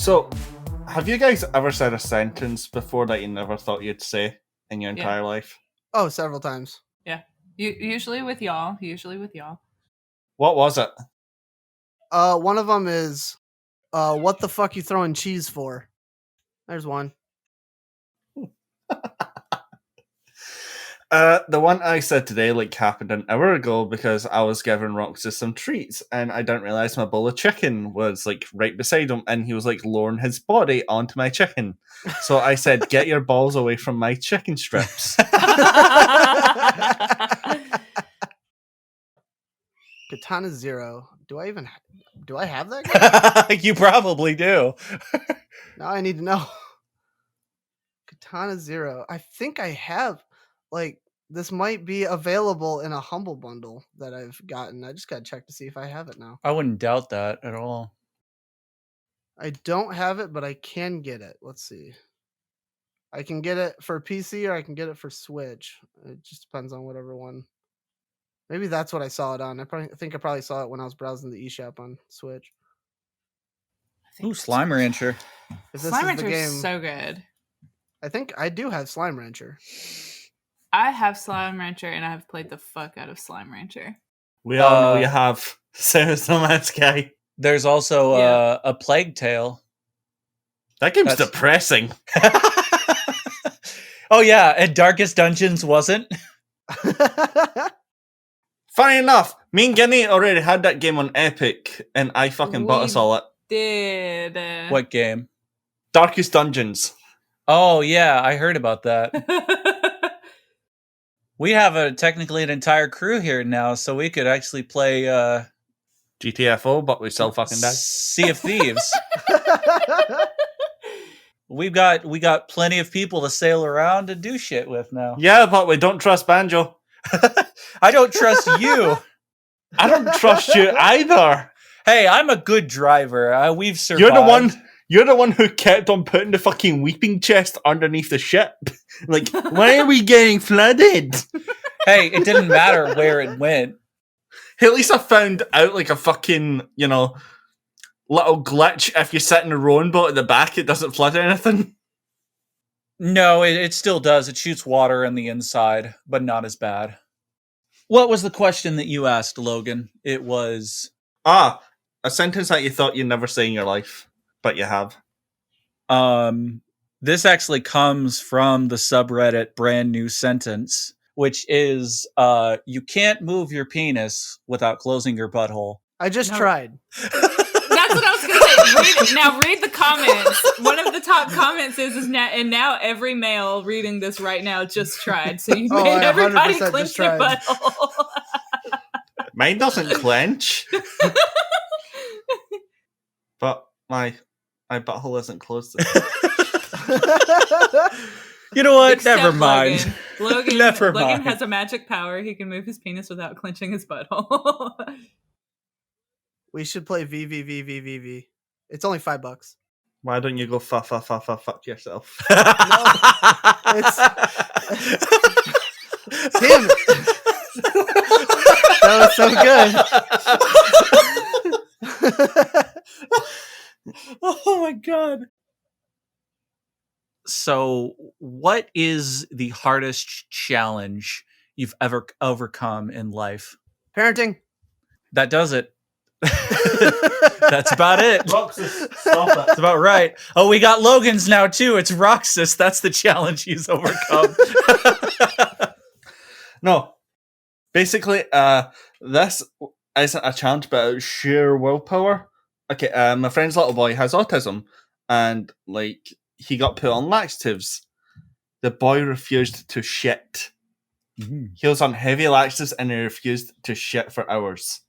So, have you guys ever said a sentence before that you never thought you'd say in your entire life? Oh, several times. Yeah. Usually with y'all. What was it? One of them is, what the fuck you throwing cheese for? There's one. The one I said today happened an hour ago because I was giving Roxas some treats and I didn't realize my bowl of chicken was right beside him and he was lowering his body onto my chicken. So I said, "Get your balls away from my chicken strips." Katana Zero. Do I have that game? You probably do. Now I need to know. Katana Zero. I think I have. This might be available in a Humble Bundle that I've gotten. I just gotta check to see if I have it now. I wouldn't doubt that at all. I don't have it, but I can get it. Let's see. I can get it for PC or I can get it for Switch. It just depends on whatever one. Maybe that's what I saw it on. I think I probably saw it when I was browsing the eShop on Switch. Ooh, Slime Rancher. Slime Rancher is so good. I think I do have Slime Rancher. I have Slime Rancher, and I have played the fuck out of Slime Rancher. We all know you have. Sarah's no man's guy. There's also a Plague Tale. That game's depressing. Oh yeah, and Darkest Dungeons wasn't. Funny enough, me and Guinea already had that game on Epic, and I fucking bought us all it. Did What game? Darkest Dungeons. Oh yeah, I heard about that. We have technically an entire crew here now, so we could actually play GTFO, but we still fucking die. Sea of Thieves. we got plenty of people to sail around and do shit with now. Yeah, but we don't trust Banjo. I don't trust you. I don't trust you either. Hey, I'm a good driver. We've survived. You're the one who kept on putting the fucking weeping chest underneath the ship. Why are we getting flooded? Hey, it didn't matter where it went. Hey, at least I found out a fucking, little glitch. If you sit in a rowing boat at the back, it doesn't flood anything. No, it still does. It shoots water in the inside, but not as bad. What was the question that you asked, Logan? It was... a sentence that you thought you'd never say in your life, but you have. This actually comes from the subreddit Brand New Sentence, which is, you can't move your penis without closing your butthole. I just tried. That's what I was going to say. Read the comments. One of the top comments is now, and now every male reading this right now just tried. So you made everybody clench their butthole. Mine doesn't clench. But my butthole isn't closed. You know what? Except Never mind. Logan Never mind. Logan has a magic power. He can move his penis without clenching his butthole. We should play VVVVVV. It's only $5. Why don't you go fuck yourself? No, damn it. That was so good. Oh my god. So, what is the hardest challenge you've ever overcome in life? Parenting. That does it. That's about it. Roxas, stop it. That's about right. Oh, we got Logan's now too. It's Roxas. That's the challenge he's overcome. No. Basically, this isn't a challenge, but it's sheer willpower. Okay, my friend's little boy has autism, and he got put on laxatives. The boy refused to shit. Mm. He was on heavy laxatives and he refused to shit for hours.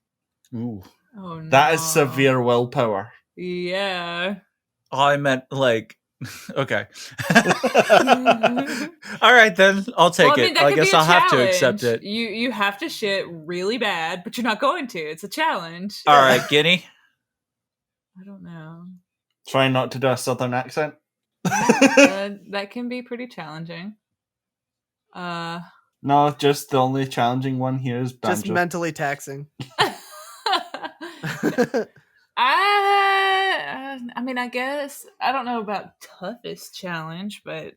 Ooh. Oh no. That is severe willpower. Yeah. Oh, I meant okay. All right, then. I'll take it. I guess I'll have to accept it. You have to shit really bad, but you're not going to. It's a challenge. All right, Guinea. I don't know. Try not to do a southern accent. That can be pretty challenging. No, just the only challenging one here is Banjo. Just mentally taxing. I mean, I guess I don't know about toughest challenge, but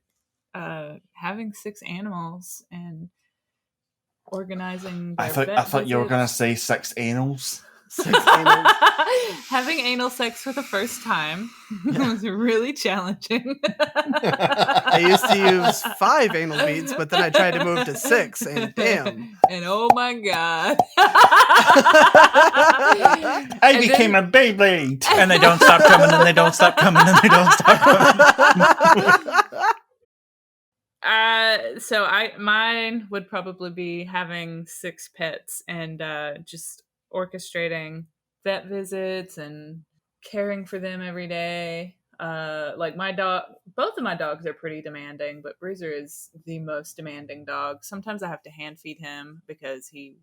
having 6 animals and organizing. I thought you were gonna say 6 anals. 6 anals. Having anal sex for the first time was really challenging. I used to use 5 anal beads, but then I tried to move to 6, and damn. And oh my god. I became a Beyblade. And they don't stop coming, and they don't stop coming, and they don't stop coming. So mine would probably be having 6 pets and just orchestrating vet visits and caring for them every day. Like my dog, both of my dogs are pretty demanding, but Bruiser is the most demanding dog. Sometimes I have to hand feed him because he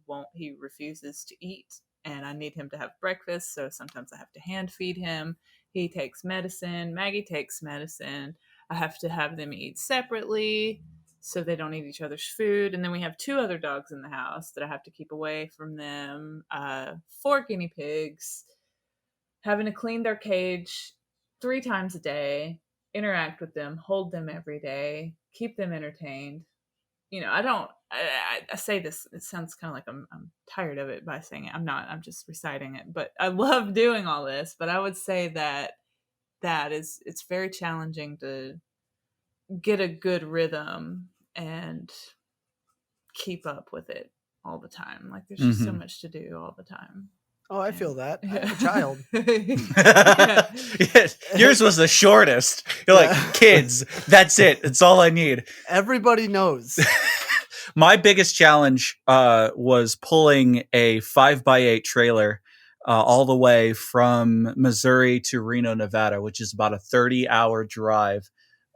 refuses to eat, and I need him to have breakfast, so sometimes I have to hand feed him. He takes medicine. Maggie takes medicine. I have to have them eat separately so they don't eat each other's food. And then we have 2 other dogs in the house that I have to keep away from them. 4 guinea pigs, having to clean their cage 3 times a day, interact with them, hold them every day, keep them entertained. You know, I say this, it sounds kind of like I'm tired of it by saying it. I'm not, I'm just reciting it. But I love doing all this. But I would say that it's very challenging to get a good rhythm and keep up with it all the time. Like there's just so much to do all the time. Oh, I feel that. I'm a child. Yes, yours was the shortest. You're like, kids, that's it. It's all I need. Everybody knows. My biggest challenge was pulling a 5x8 trailer all the way from Missouri to Reno, Nevada, which is about a 30-hour drive.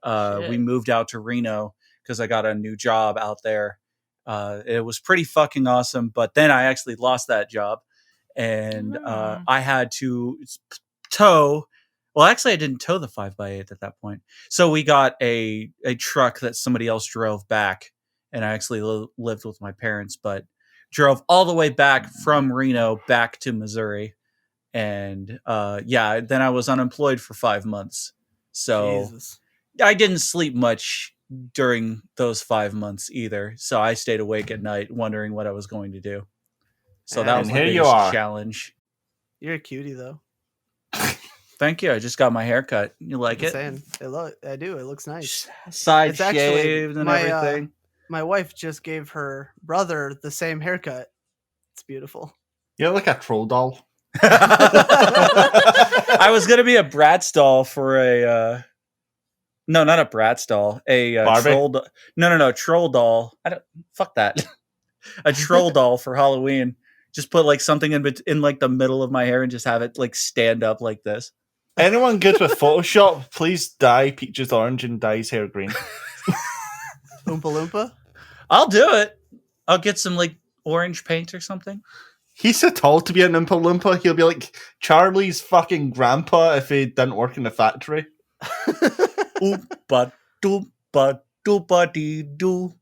We moved out to Reno because I got a new job out there. It was pretty fucking awesome, but then I actually lost that job, and I had to tow. Well, actually, I didn't tow the 5x8 at that point. So we got a truck that somebody else drove back, and I actually lived with my parents, but drove all the way back from Reno back to Missouri. And then I was unemployed for 5 months. So Jesus. I didn't sleep much during those 5 months either. So I stayed awake at night wondering what I was going to do. So that was my biggest challenge. You're a cutie, though. Thank you. I just got my hair cut. You like it? Saying. I do. It looks nice. Side shaved and everything. My wife just gave her brother the same haircut. It's beautiful. You look like a troll doll. I was going to be a Bratz doll for a... No, not a Bratz doll. A troll. No, troll doll. Fuck that. A troll doll for Halloween. Just put like something in like the middle of my hair and just have it like stand up like this. Anyone good with Photoshop? Please dye Peaches orange and dye his hair green. Oompa Loompa? I'll do it. I'll get some like orange paint or something. He's so tall to be an Oompa Loompa. He'll be like Charlie's fucking grandpa if he didn't work in the factory. Oompa doompa doopa dee doo.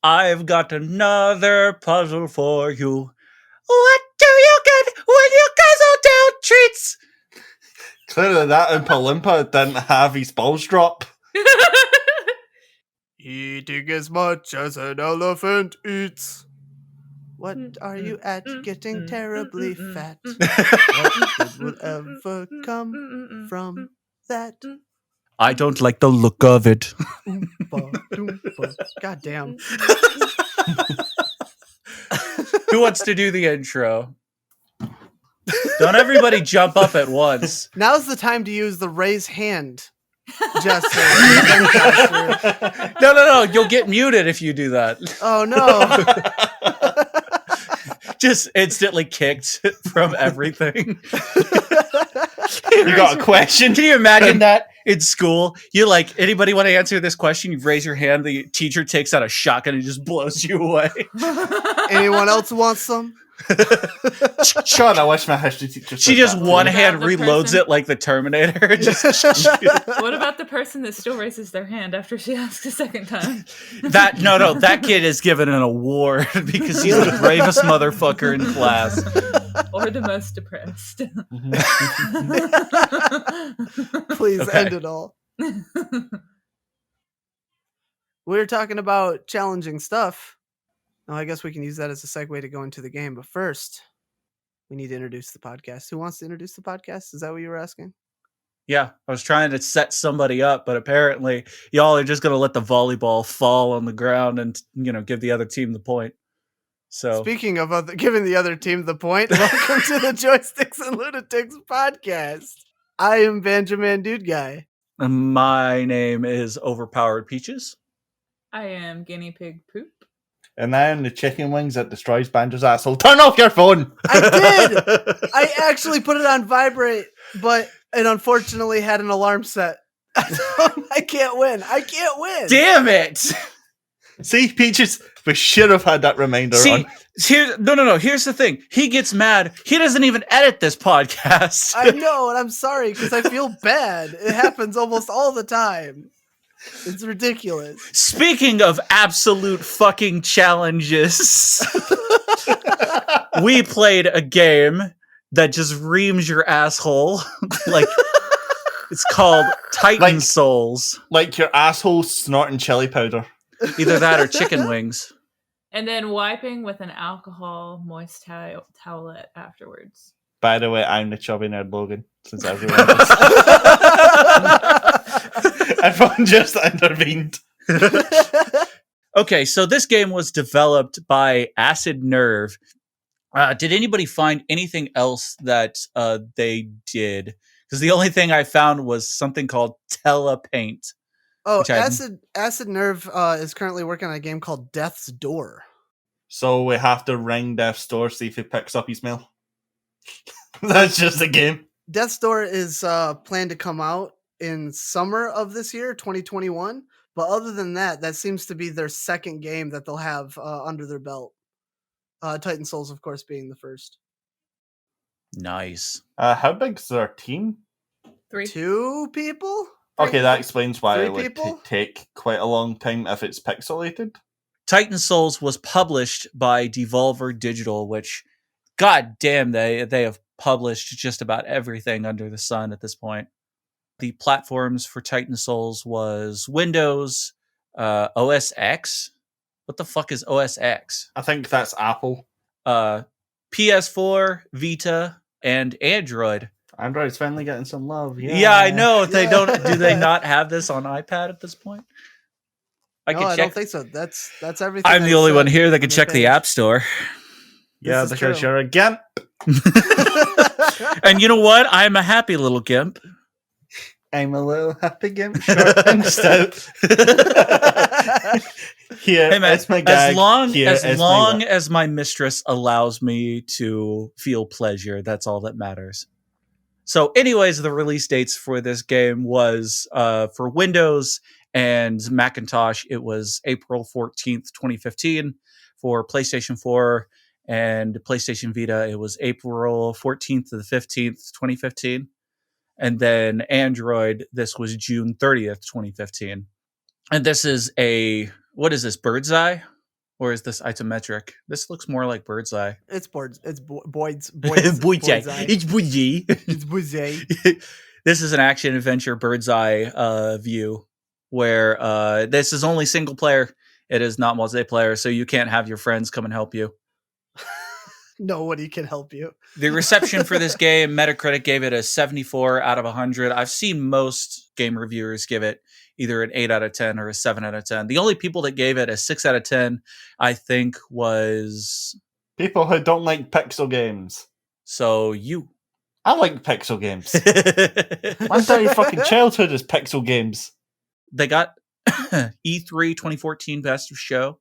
I've got another puzzle for you. What do you get when you guzzle down treats? Clearly that Oompa Loompa didn't have his balls drop. Eating as much as an elephant eats. What are you at? Getting terribly fat. What good will ever come from that? I don't like the look of it. Oompa, doompa. God damn. Who wants to do the intro? Don't everybody jump up at once. Now's the time to use the raise hand gesture. No. You'll get muted if you do that. Oh, no. Just instantly kicked from everything. You got a question? Can you imagine that in school? You like, anybody want to answer this question? You raise your hand, the teacher takes out a shotgun and just blows you away. Anyone else want some? God, I wish my history teacher. She just one hand reloads it like the Terminator. What about the person that still raises their hand after she asks a second time? No, that kid is given an award because he's the bravest motherfucker in class. Or the most depressed. Please Okay. end it all. We're talking about challenging stuff. Now, I guess we can use that as a segue to go into the game. But first, we need to introduce the podcast. Who wants to introduce the podcast? Is that what you were asking? Yeah, I was trying to set somebody up, but apparently y'all are just going to let the volleyball fall on the ground and, give the other team the point. So, speaking of giving the other team the point, welcome to the Joysticks and Lunatics podcast. I am BanjomanDudeGuy. my name is OverpoweredPeaches. I am guinea pig poop. And I am the chicken wings that destroys Banjo's asshole. Turn off your phone! I did! I actually put it on vibrate, but it unfortunately had an alarm set. I can't win. Damn it! See, Peaches, we should have had that reminder on. No. Here's the thing. He gets mad. He doesn't even edit this podcast. I know, and I'm sorry because I feel bad. It happens almost all the time. It's ridiculous. Speaking of absolute fucking challenges, we played a game that just reams your asshole. It's called Titan Souls. Like your asshole snorting chili powder. Either that or chicken wings. And then wiping with an alcohol moist towelette afterwards. By the way, I'm the TheChubbyNerdLogan, since everyone is. Everyone just intervened. Okay, so this game was developed by Acid Nerve. Did anybody find anything else that they did? Because the only thing I found was something called Telepaint. Oh, Acid Nerve is currently working on a game called Death's Door. So we have to ring Death's Door, see if he picks up his mail. That's just a game. Death's Door is planned to come out in summer of this year, 2021. But other than that, that seems to be their second game that they'll have under their belt. Titan Souls, of course, being the first. Nice. How big is their team? 3. 2 people? Okay, that explains why 3 it would people? take quite a long time if it's pixelated. Titan Souls was published by Devolver Digital, which, god damn, they have published just about everything under the sun at this point. The platforms for Titan Souls was Windows, OS X. What the fuck is OS X? I think that's Apple. PS4, Vita, and Android. Android's finally getting some love. Yeah, I know. They Yeah. don't. Do they not have this on iPad at this point? I don't think so. That's everything. I'm the only one here that can check the App Store. Yeah, This is because true. you're a gimp. And you know what? I'm a happy little gimp. I'm a little happy gimp, short and stout. Here, Hey man, it's my gag. as long as my mistress allows me to feel pleasure, that's all that matters. So, anyways, the release dates for this game was for Windows and Macintosh. It was April 14th, 2015. For PlayStation 4 and PlayStation Vita, it was April 14th to the 15th, 2015. And then Android, this was June 30th, 2015. And this is what is this, Bird's Eye? Or is this isometric? This looks more like Bird's Eye. It's Boyd's. It's Boyd's Eye. It's Boyd's. It's Boyd's Eye. This is an action adventure Bird's Eye view where this is only single player. It is not multiplayer, so you can't have your friends come and help you. Nobody can help you. The reception for this game, Metacritic gave it a 74 out of 100. I've seen most game reviewers give it either an 8 out of 10 or a 7 out of 10. The only people that gave it a 6 out of 10, I think, was... people who don't like pixel games. So you. I like pixel games. My entire fucking childhood is pixel games. They got E3 2014 Best of Show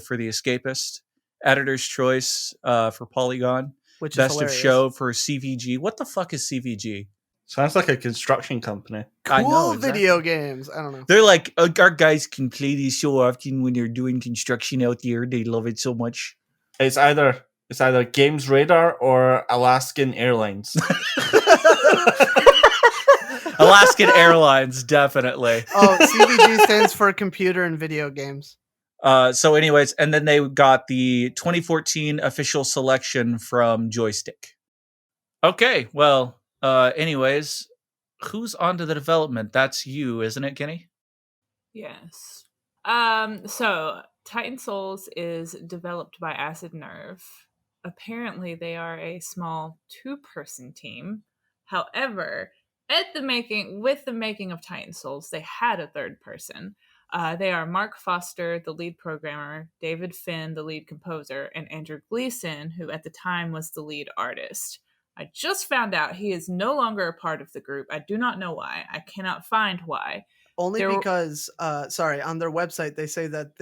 for The Escapist. Editor's Choice for Polygon. Which is Best hilarious. of Show for CVG. What the fuck is CVG? Sounds like a construction company. I Cool know, exactly. video games. I don't know. They're like, our guys can play these so often when they're doing construction out there. They love it so much. It's either Games Radar or Alaskan Airlines. Alaskan Airlines, definitely. Oh, CVG stands for Computer and Video Games. So anyways, and then they got the 2014 official selection from Joystick. Okay, well, anyways, who's onto the development? That's you, isn't it, Kenny? Yes. So Titan Souls is developed by Acid Nerve. Apparently they are a small 2-person team. However, with the making of Titan Souls, they had a third person. They are Mark Foster, the lead programmer, David Finn, the lead composer, and Andrew Gleason, who at the time was the lead artist. I just found out he is no longer a part of the group. I do not know why. I cannot find why. Only because, on their website they say that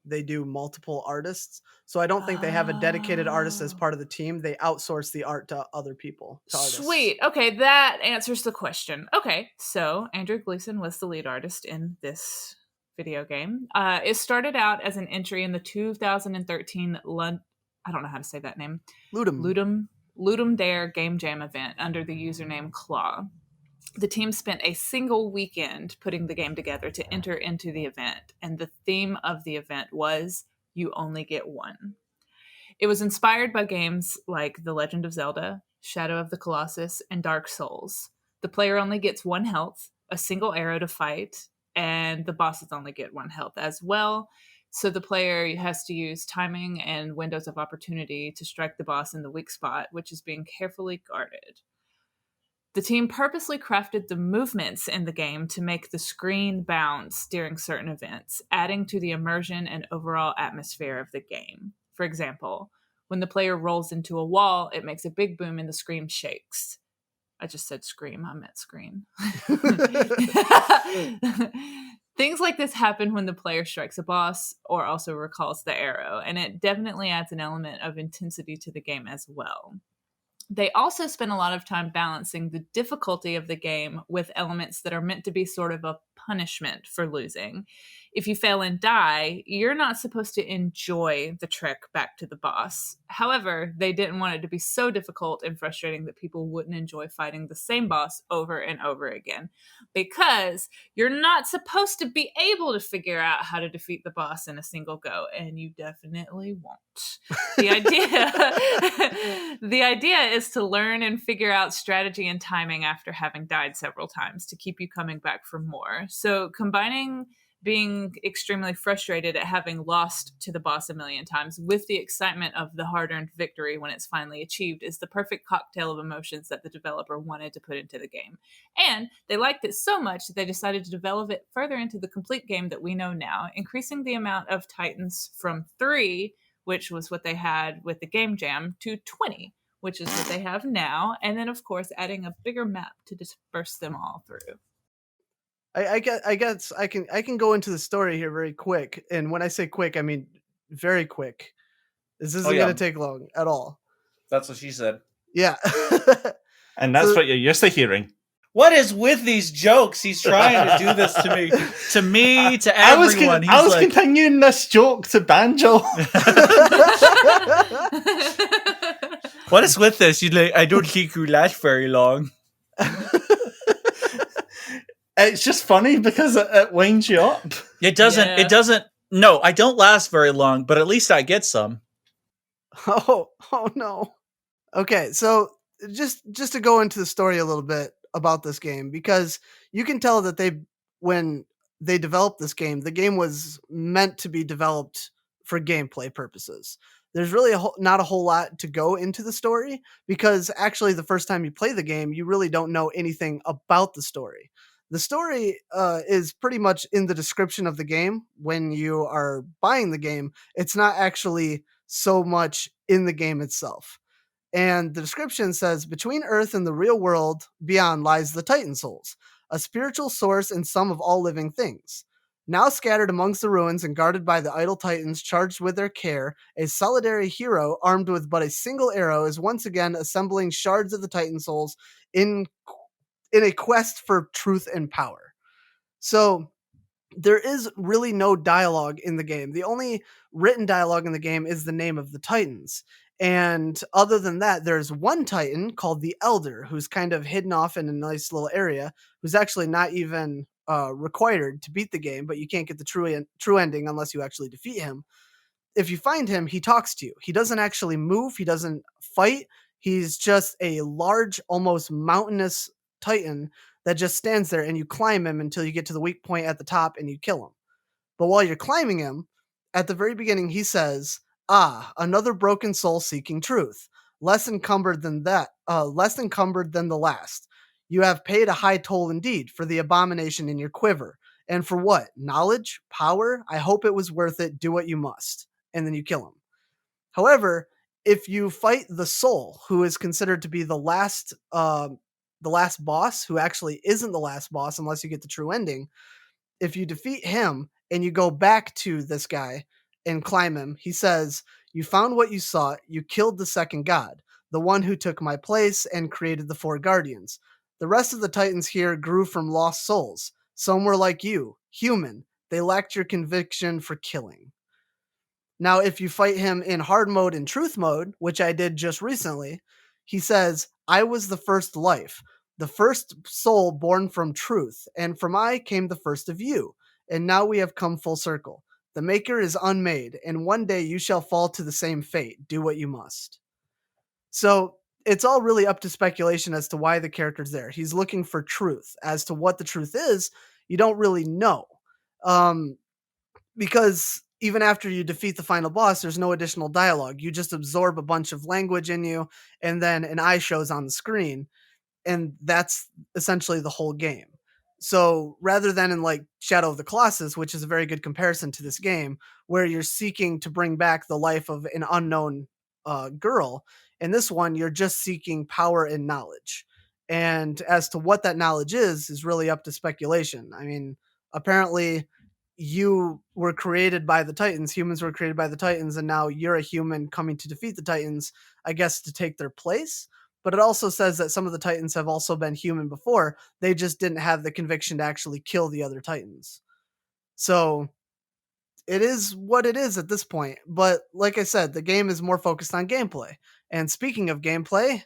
they do multiple artists. So I don't think they have a dedicated artist as part of the team. They outsource the art to other people. To Sweet. Okay, that answers the question. Okay, so Andrew Gleason was the lead artist in this video game. It started out as an entry in the 2013 I don't know how to say that name. Ludum Dare Game Jam event under the username Claw. The team spent a single weekend putting the game together to enter into the event, and the theme of the event was You Only Get One. It was inspired by games like The Legend of Zelda, Shadow of the Colossus, and Dark Souls. The player only gets 1 health, a single arrow to fight, and the bosses only get 1 health as well. So the player has to use timing and windows of opportunity to strike the boss in the weak spot, which is being carefully guarded. The team purposely crafted the movements in the game to make the screen bounce during certain events, adding to the immersion and overall atmosphere of the game. For example, when the player rolls into a wall, it makes a big boom and the screen shakes. I just said scream, I meant screen. Things like this happen when the player strikes a boss or also recalls the arrow, and it definitely adds an element of intensity to the game as well. They also spend a lot of time balancing the difficulty of the game with elements that are meant to be sort of a punishment for losing. If you fail and die, you're not supposed to enjoy the trek back to the boss. However, they didn't want it to be so difficult and frustrating that people wouldn't enjoy fighting the same boss over and over again. Because you're not supposed to be able to figure out how to defeat the boss in a single go, and you definitely won't. The idea is to learn and figure out strategy and timing after having died several times to keep you coming back for more. So combining being extremely frustrated at having lost to the boss a million times with the excitement of the hard-earned victory when it's finally achieved is the perfect cocktail of emotions that the developer wanted to put into the game. And they liked it so much that they decided to develop it further into the complete game that we know now, increasing the amount of Titans from 3, which was what they had with the Game Jam, to 20, which is what they have now, and then of course adding a bigger map to disperse them all through. I guess I can go into the story here very quick, and when I say quick, I mean very quick. This isn't going to take long at all. That's what she said. Yeah. And that's what you're used to hearing. What is with these jokes? He's trying to do this to me, to everyone. I was continuing this joke to Banjo. What is with this? I don't think you last very long. It's just funny because it winds you up. It doesn't. Yeah. It doesn't. No, I don't last very long, but at least I get some. Oh no. Okay, so just to go into the story a little bit about this game, because you can tell that when they developed this game, the game was meant to be developed for gameplay purposes. There's really not a whole lot to go into the story, because actually the first time you play the game, you really don't know anything about the story. The story is pretty much in the description of the game when you are buying the game. It's not actually so much in the game itself. And the description says, between Earth and the real world beyond lies the Titan Souls, a spiritual source and sum of all living things. Now scattered amongst the ruins and guarded by the idle Titans charged with their care, a solitary hero armed with but a single arrow is once again assembling shards of the Titan Souls in a quest for truth and power. So there is really no dialogue in the game. The only written dialogue in the game is the name of the Titans. And other than that, there's one Titan called the Elder, who's kind of hidden off in a nice little area, who's actually not even required to beat the game, but you can't get the true ending unless you actually defeat him. If you find him, he talks to you. He doesn't actually move. He doesn't fight. He's just a large, almost mountainous titan that just stands there, and you climb him until you get to the weak point at the top and you kill him. But while you're climbing him, at the very beginning, he says, another broken soul seeking truth. Less encumbered than the last. You have paid a high toll indeed for the abomination in your quiver. And for what? Knowledge? Power? I hope it was worth it. Do what you must. And then you kill him. However, if you fight the soul, who is considered to be the last boss, who actually isn't the last boss unless you get the true ending, if you defeat him and you go back to this guy and climb him, he says, you found what you sought, you killed the second god, the one who took my place and created the four guardians. The rest of the titans here grew from lost souls. Some were like you, human. They lacked your conviction for killing. Now, if you fight him in hard mode and truth mode, which I did just recently, he says, I was the first life, the first soul born from truth, and from I came the first of you. And now we have come full circle. The maker is unmade, and one day you shall fall to the same fate. Do what you must. So it's all really up to speculation as to why the character's there. He's looking for truth. As to what the truth is, you don't really know. Because even after you defeat the final boss, there's no additional dialogue. You just absorb a bunch of language in you, and then an eye shows on the screen, and that's essentially the whole game. So rather than in like Shadow of the Colossus, which is a very good comparison to this game, where you're seeking to bring back the life of an unknown girl, in this one, you're just seeking power and knowledge. And as to what that knowledge is really up to speculation. I mean, apparently you were created by the Titans, humans were created by the Titans, and now you're a human coming to defeat the Titans, I guess, to take their place. But it also says that some of the Titans have also been human before. They just didn't have the conviction to actually kill the other Titans. So it is what it is at this point. But like I said, the game is more focused on gameplay. And speaking of gameplay,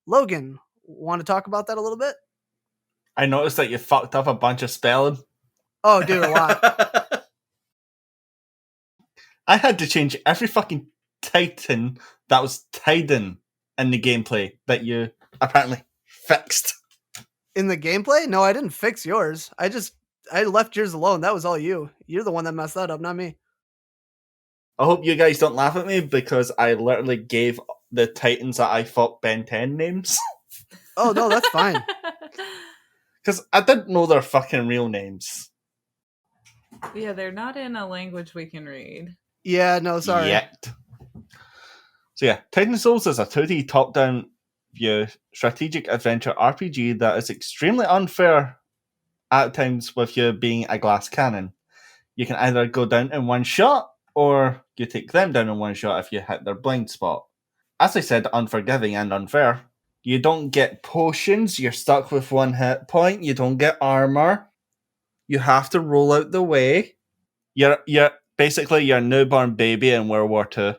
Logan, want to talk about that a little bit? I noticed that you fucked up a bunch of spelling. Oh, dude, a lot. I had to change every fucking Titan that was Titan in the gameplay that you apparently fixed. In the gameplay? No, I didn't fix yours. I left yours alone. That was all you. You're the one that messed that up, not me. I hope you guys don't laugh at me because I literally gave the Titans that I fought Ben 10 names. Oh, no, that's fine. Because I didn't know their fucking real names. Yeah, they're not in a language we can read. Yeah, no, sorry. Yet. So yeah, Titan Souls is a 2D top-down view strategic adventure RPG that is extremely unfair at times with you being a glass cannon. You can either go down in one shot, or you take them down in one shot if you hit their blind spot. As I said, unforgiving and unfair. You don't get potions, you're stuck with one hit point, you don't get armor. You have to roll out the way. You're basically your newborn baby in World War II.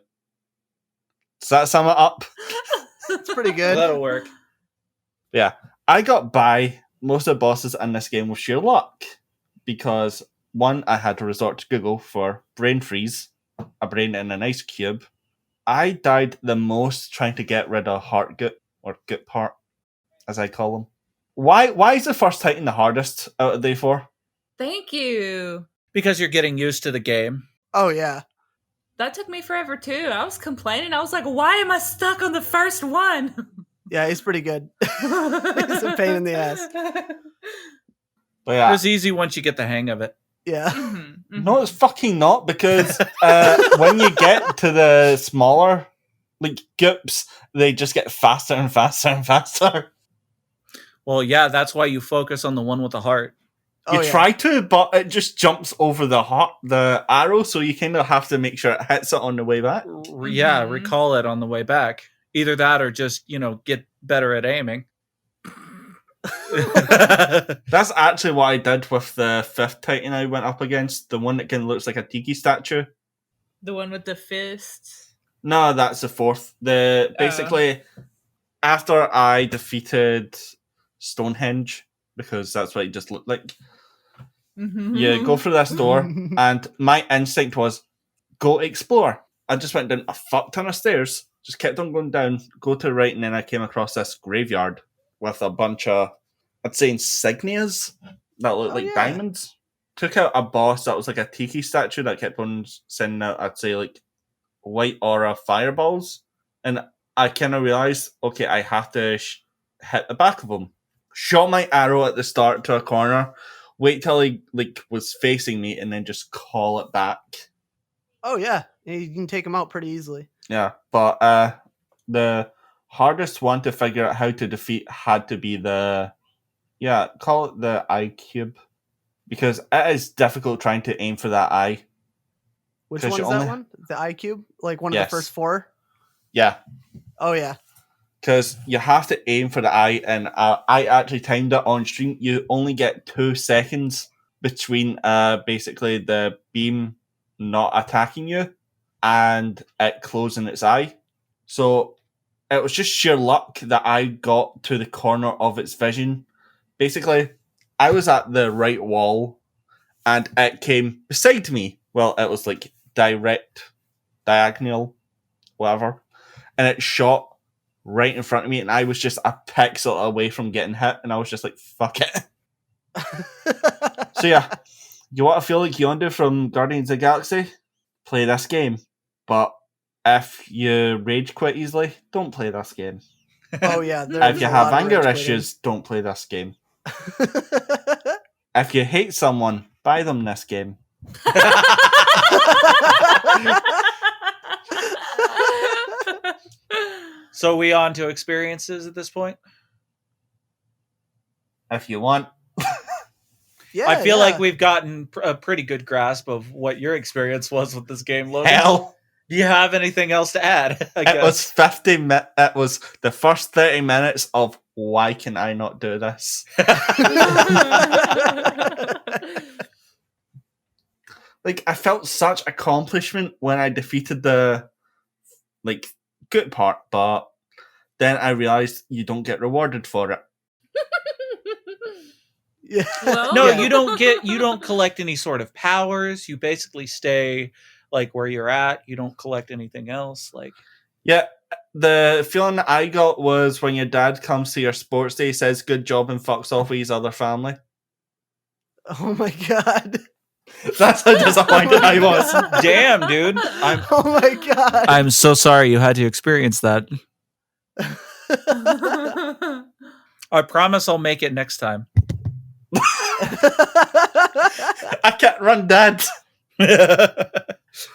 Does that sum it up? That's pretty good. That'll work. Yeah. I got by most of the bosses in this game with sheer luck. Because, one, I had to resort to Google for brain freeze, a brain in an ice cube. I died the most trying to get rid of Heart Goop, or Goop Heart, as I call them. Why is the first Titan the hardest out of the four? Thank you. Because you're getting used to the game. Oh, yeah. That took me forever, too. I was complaining. I was like, why am I stuck on the first one? Yeah, he's pretty good. He's a pain in the ass. But yeah. It was easy once you get the hang of it. Yeah. Mm-hmm, mm-hmm. No, it's fucking not, because when you get to the smaller goops, they just get faster and faster and faster. Well, yeah, that's why you focus on the one with the heart. You try to, but it just jumps over the arrow, so you kind of have to make sure it hits it on the way back. Yeah, recall it on the way back. Either that or just, get better at aiming. That's actually what I did with the 5th Titan I went up against. The one that kind of looks like a tiki statue. The one with the fists? No, that's the 4th. Basically, after I defeated Stonehenge, because that's what it just looked like, You go through this door, and my instinct was, go explore. I just went down a fuck ton of stairs, just kept on going down, go to the right, and then I came across this graveyard with a bunch of, I'd say, insignias that looked like diamonds. Took out a boss that was like a tiki statue that kept on sending out, I'd say, like white aura fireballs. And I kind of realized, okay, I have to hit the back of him. Shot my arrow at the start to a corner, wait till he was facing me, and then just call it back. Oh yeah, you can take him out pretty easily. Yeah, but the hardest one to figure out how to defeat had to be call it the eye cube, because it is difficult trying to aim for that eye. Which one is that one? The eye cube? Like one of the first 4? Yeah. Oh yeah. Because you have to aim for the eye, and I actually timed it on stream. You only get 2 seconds between basically the beam not attacking you and it closing its eye. So it was just sheer luck that I got to the corner of its vision. Basically, I was at the right wall and it came beside me. Well, it was like diagonal, whatever. And it shot right in front of me, and I was just a pixel away from getting hit, and I was just like, fuck it. So yeah, you want to feel like Yondu from Guardians of the Galaxy? Play this game. But if you rage quit easily, don't play this game. Oh yeah. If you have anger issues, don't play this game. If you hate someone, buy them this game. So we on to experiences at this point? If you want. Yeah, I feel like we've gotten a pretty good grasp of what your experience was with this game, Logan. Hell. Do you have anything else to add? It was it was the first 30 minutes of why can I not do this? Like, I felt such accomplishment when I defeated the good part, but then I realized you don't get rewarded for it. Yeah. Well, No, you don't collect any sort of powers. You basically stay like where you're at. You don't collect anything else. Like, yeah, the feeling that I got was when your dad comes to your sports day, says good job, and fucks off with his other family. Oh my god. That's how disappointed I was. damn, dude. Oh my god. I'm so sorry you had to experience that. I promise I'll make it next time. I can't run, Dad.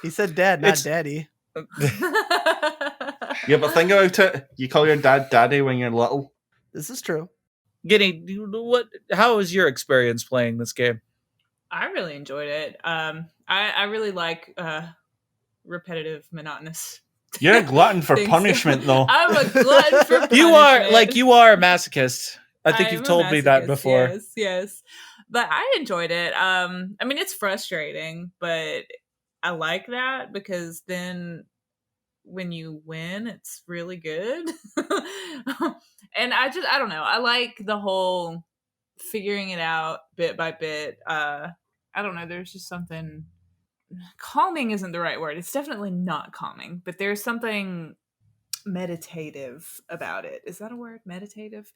He said dad, not daddy. Yeah, but think about it. You call your dad daddy when you're little. This is true. How was your experience playing this game? I really enjoyed it. I really like repetitive, monotonous. You're a glutton for punishment, though. I'm a glutton for punishment. You are a masochist. I think you've told me that before. Yes. But I enjoyed it. I mean, it's frustrating, but I like that because then when you win, it's really good. And I don't know. I like the whole figuring it out bit by bit. I don't know. There's just something. Calming isn't the right word. It's definitely not calming, but there's something meditative about it. Is that a word? Meditative?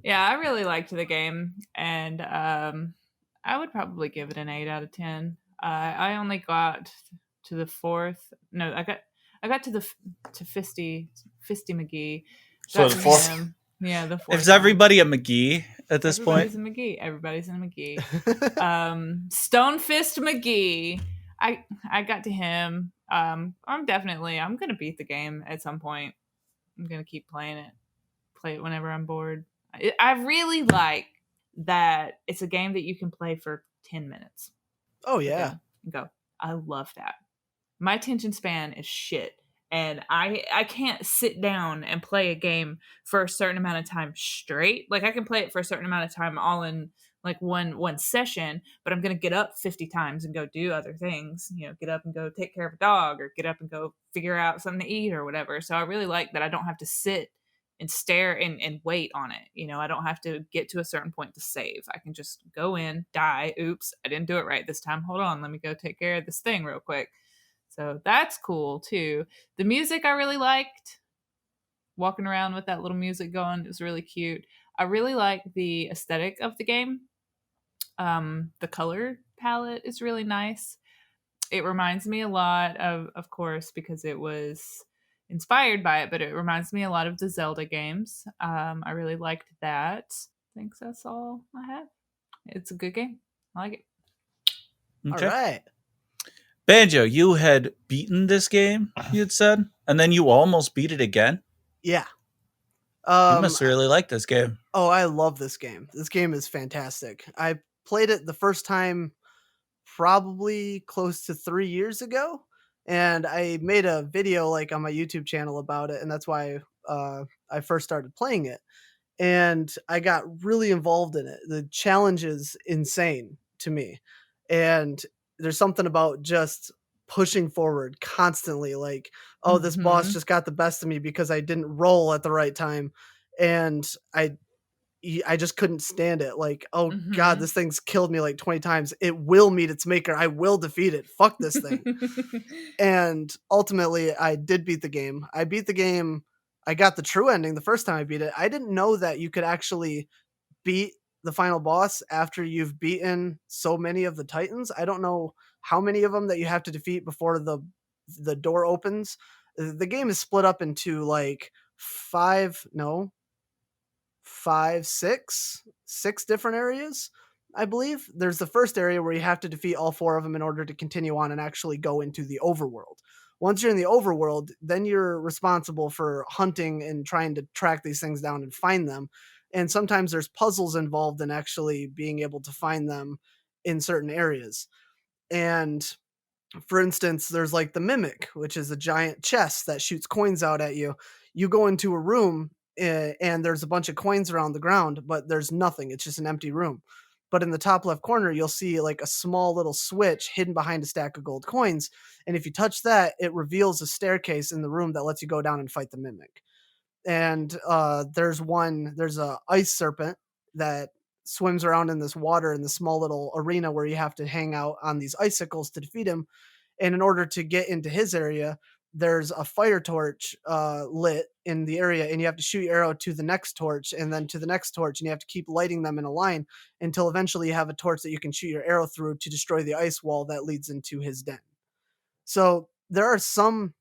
Yeah, I really liked the game, and I would probably give it an 8 out of 10. I only got to the 4th. No, I got to Fisty McGee. So the 4th. Yeah, the 4th. Is everybody a McGee at this point? Everybody's in a McGee. Stonefist McGee. I got to him. I'm gonna beat the game at some point. I'm gonna keep playing it. Play it whenever I'm bored. I really like that it's a game that you can play for 10 minutes. Oh yeah. Go. I love that. My attention span is shit. And I can't sit down and play a game for a certain amount of time straight. Like, I can play it for a certain amount of time all in like one session, but I'm going to get up 50 times and go do other things. You know, get up and go take care of a dog, or get up and go figure out something to eat or whatever. So I really like that I don't have to sit stare and wait on it. You know, I don't have to get to a certain point to save. I can just go in, die. Oops, I didn't do it right this time. Hold on, let me go take care of this thing real quick. So that's cool too. The music I really liked. Walking around with that little music going is really cute. I really like the aesthetic of the game. The color palette is really nice. It reminds me a lot of course, because it was inspired by it, but it reminds me a lot of the Zelda games. I really liked that. I think that's all I have. It's a good game. I like it. Okay. All right. Banjo, you had beaten this game, you had said, and then you almost beat it again. Yeah. You must really like this game. Oh, I love this game. This game is fantastic. I played it the first time probably close to 3 years ago, and I made a video like on my YouTube channel about it, and that's why I first started playing it. And I got really involved in it. The challenge is insane to me. And there's something about just pushing forward constantly, like, oh, this boss just got the best of me because I didn't roll at the right time. And I just couldn't stand it. Like, oh God, this thing's killed me like 20 times. It will meet its maker. I will defeat it. Fuck this thing. And ultimately I did beat the game. I beat the game. I got the true ending the first time I beat it. I didn't know that you could actually beat the final boss after you've beaten so many of the Titans. I don't know how many of them that you have to defeat before the door opens. The game is split up into like six different areas, I believe. There's the first area where you have to defeat all 4 of them in order to continue on and actually go into the overworld. Once you're in the overworld, then you're responsible for hunting and trying to track these things down and find them. And sometimes there's puzzles involved in actually being able to find them in certain areas. And for instance, there's like the Mimic, which is a giant chest that shoots coins out at you. You go into a room and there's a bunch of coins around the ground, but there's nothing. It's just an empty room. But in the top left corner, you'll see like a small little switch hidden behind a stack of gold coins. And if you touch that, it reveals a staircase in the room that lets you go down and fight the Mimic. And there's a ice serpent that swims around in this water in the small little arena where you have to hang out on these icicles to defeat him. And in order to get into his area, there's a fire torch lit in the area, and you have to shoot your arrow to the next torch and then to the next torch, and you have to keep lighting them in a line until eventually you have a torch that you can shoot your arrow through to destroy the ice wall that leads into his den. So there are some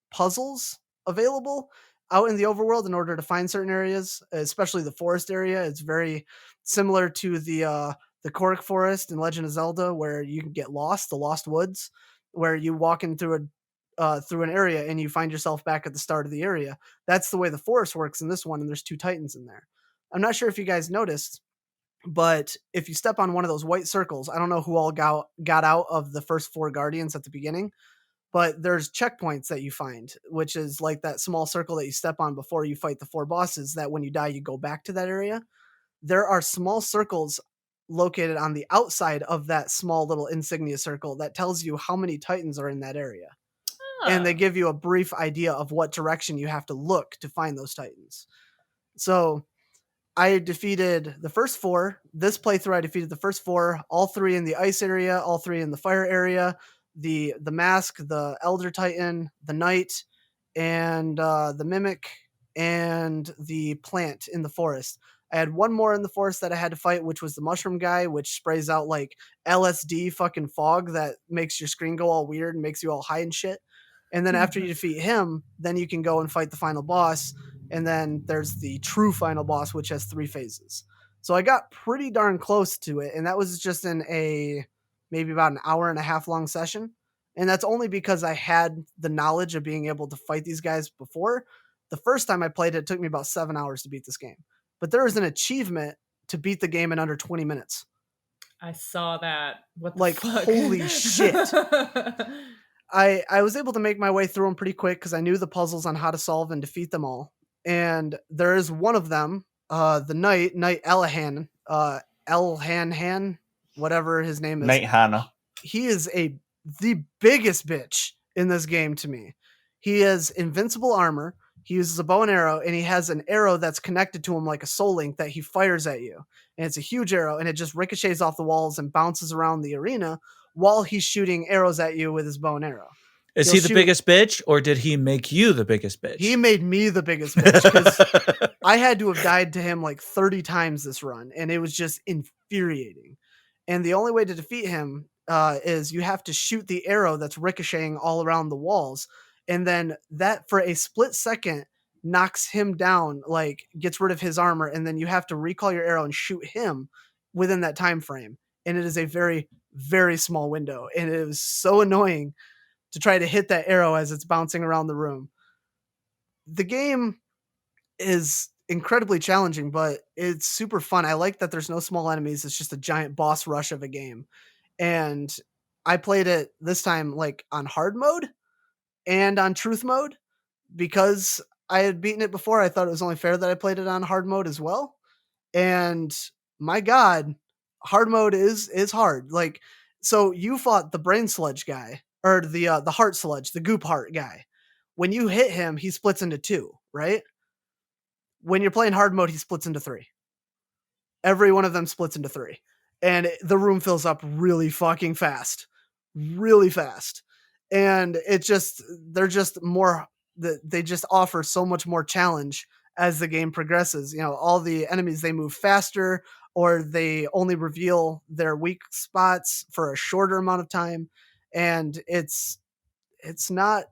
puzzles available out in the overworld in order to find certain areas, especially the forest area. It's very similar to the Korok Forest in Legend of Zelda, where you can get lost, the Lost Woods, where you walk in through an area and you find yourself back at the start of the area. That's the way the forest works in this one, and there's 2 Titans in there. I'm not sure if you guys noticed, but if you step on one of those white circles, I don't know who all got out of the first 4 Guardians at the beginning, but there's checkpoints that you find, which is like that small circle that you step on before you fight the 4 bosses, that when you die, you go back to that area. There are small circles located on the outside of that small little insignia circle that tells you how many Titans are in that area. And they give you a brief idea of what direction you have to look to find those Titans. So I defeated the first 4. This playthrough, I defeated the first 4, all 3 in the ice area, all 3 in the fire area, the mask, the Elder Titan, the Knight, and the Mimic, and the plant in the forest. I had one more in the forest that I had to fight, which was the mushroom guy, which sprays out like LSD fucking fog that makes your screen go all weird and makes you all high and shit. And then after you defeat him, then you can go and fight the final boss. And then there's the true final boss, which has 3 phases. So I got pretty darn close to it. And that was just in a maybe about an hour and a half long session. And that's only because I had the knowledge of being able to fight these guys before. The first time I played it, it took me about 7 hours to beat this game. But there is an achievement to beat the game in under 20 minutes. I saw that. What the like, fuck? Holy shit. I was able to make my way through them pretty quick because I knew the puzzles on how to solve and defeat them all. And there is one of them, the Knight Elahan, Elhanhan, whatever his name is. Knight Hannah. He is the biggest bitch in this game to me. He has invincible armor. He uses a bow and arrow, and he has an arrow that's connected to him like a soul link that he fires at you. And it's a huge arrow, and it just ricochets off the walls and bounces around the arena while he's shooting arrows at you with his bow and arrow. Is he the biggest bitch, or did he make you the biggest bitch? He made me the biggest bitch, because I had to have died to him like 30 times this run, and it was just infuriating. And the only way to defeat him is you have to shoot the arrow that's ricocheting all around the walls, and then that for a split second knocks him down, like gets rid of his armor, and then you have to recall your arrow and shoot him within that time frame. And it is a very, very small window, and it was so annoying to try to hit that arrow as it's bouncing around the room. The game is incredibly challenging, but it's super fun. I like that there's no small enemies. It's just a giant boss rush of a game. And I played it this time like on hard mode and on truth mode, because I had beaten it before. I thought it was only fair that I played it on hard mode as well. And my God, hard mode is hard. Like, so you fought the brain sludge guy, or the heart sludge, the goop heart guy. When you hit him, he splits into 2, right? When you're playing hard mode, he splits into 3. Every one of them splits into 3. And the room fills up really fucking fast. Really fast. And it just, they're just more, they just offer so much more challenge as the game progresses. You know, all the enemies, they move faster, or they only reveal their weak spots for a shorter amount of time. And it's not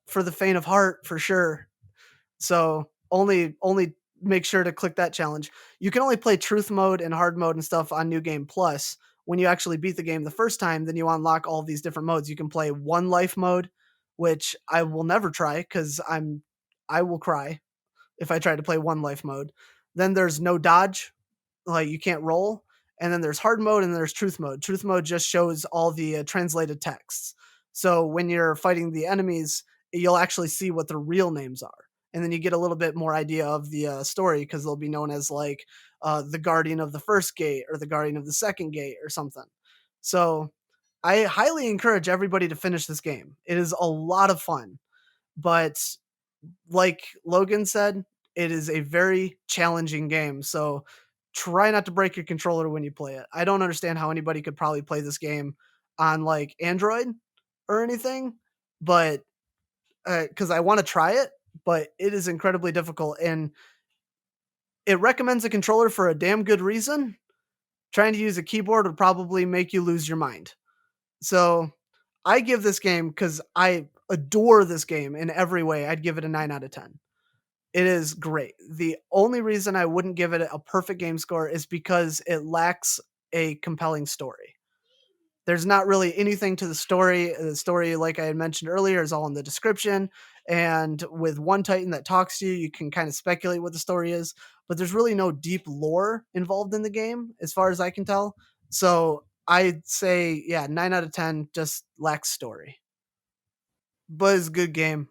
for the faint of heart, for sure. So only make sure to click that challenge. You can only play truth mode and hard mode and stuff on New Game Plus. When you actually beat the game the first time, then you unlock all these different modes. You can play one life mode, which I will never try, because I will cry if I try to play one life mode. Then there's no dodge, like you can't roll. And then there's hard mode, and there's truth mode. Truth mode just shows all the translated texts. So when you're fighting the enemies, you'll actually see what their real names are. And then you get a little bit more idea of the story, because they'll be known as like the guardian of the first gate, or the guardian of the second gate, or something. So I highly encourage everybody to finish this game. It is a lot of fun. But like Logan said, it is a very challenging game. So try not to break your controller when you play it. I don't understand how anybody could probably play this game on like Android or anything, but because I want to try it, but it is incredibly difficult, and it recommends a controller for a damn good reason. Trying to use a keyboard would probably make you lose your mind. So I give this game, because I adore this game in every way, I'd give it a 9 out of 10. It is great. The only reason I wouldn't give it a perfect game score is because it lacks a compelling story. There's not really anything to the story. The story, like I had mentioned earlier, is all in the description. And with one Titan that talks to you, you can kind of speculate what the story is. But there's really no deep lore involved in the game, as far as I can tell. So I'd say, 9 out of 10, just lacks story. But it's a good game.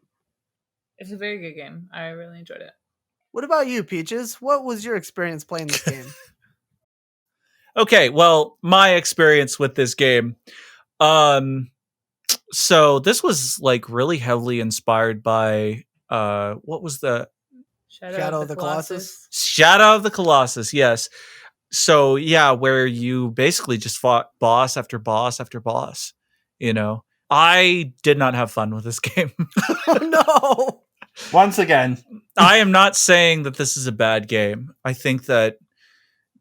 It's a very good game. I really enjoyed it. What about you, Peaches? What was your experience playing this game? Okay, well, my experience with this game. So this was like really heavily inspired by what was the Shadow of the Colossus? Shadow of the Colossus, yes. So yeah, where you basically just fought boss after boss after boss. You know, I did not have fun with this game. Oh no! Once again, I am not saying that this is a bad game. I think that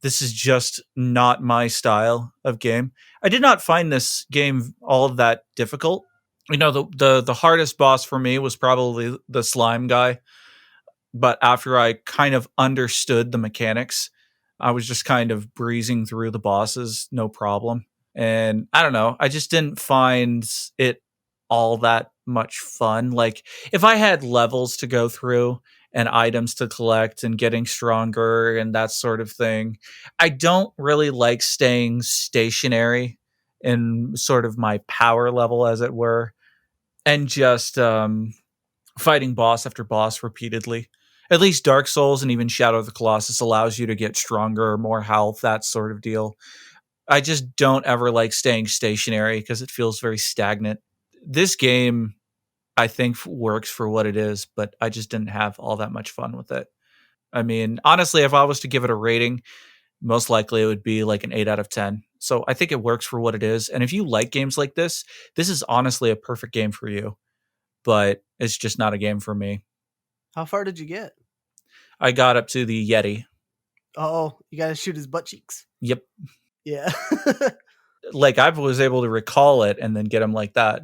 this is just not my style of game. I did not find this game all that difficult. You know, the hardest boss for me was probably the slime guy. But after I kind of understood the mechanics, I was just kind of breezing through the bosses, no problem. And I don't know, I just didn't find it all that much fun. Like, if I had levels to go through and items to collect and getting stronger and that sort of thing, I don't really like staying stationary in sort of my power level, as it were, and just fighting boss after boss repeatedly. At least Dark Souls and even Shadow of the Colossus allows you to get stronger, more health, that sort of deal. I just don't ever like staying stationary because it feels very stagnant. This game I think works for what it is, but I just didn't have all that much fun with it. I mean, honestly, if I was to give it a rating, most likely it would be like an 8 out of 10. So I think it works for what it is. And if you like games like this is honestly a perfect game for you, but it's just not a game for me. How far did you get? I got up to the Yeti. Oh, you got to shoot his butt cheeks. Yep. Yeah. Like I was able to recall it and then get him like that.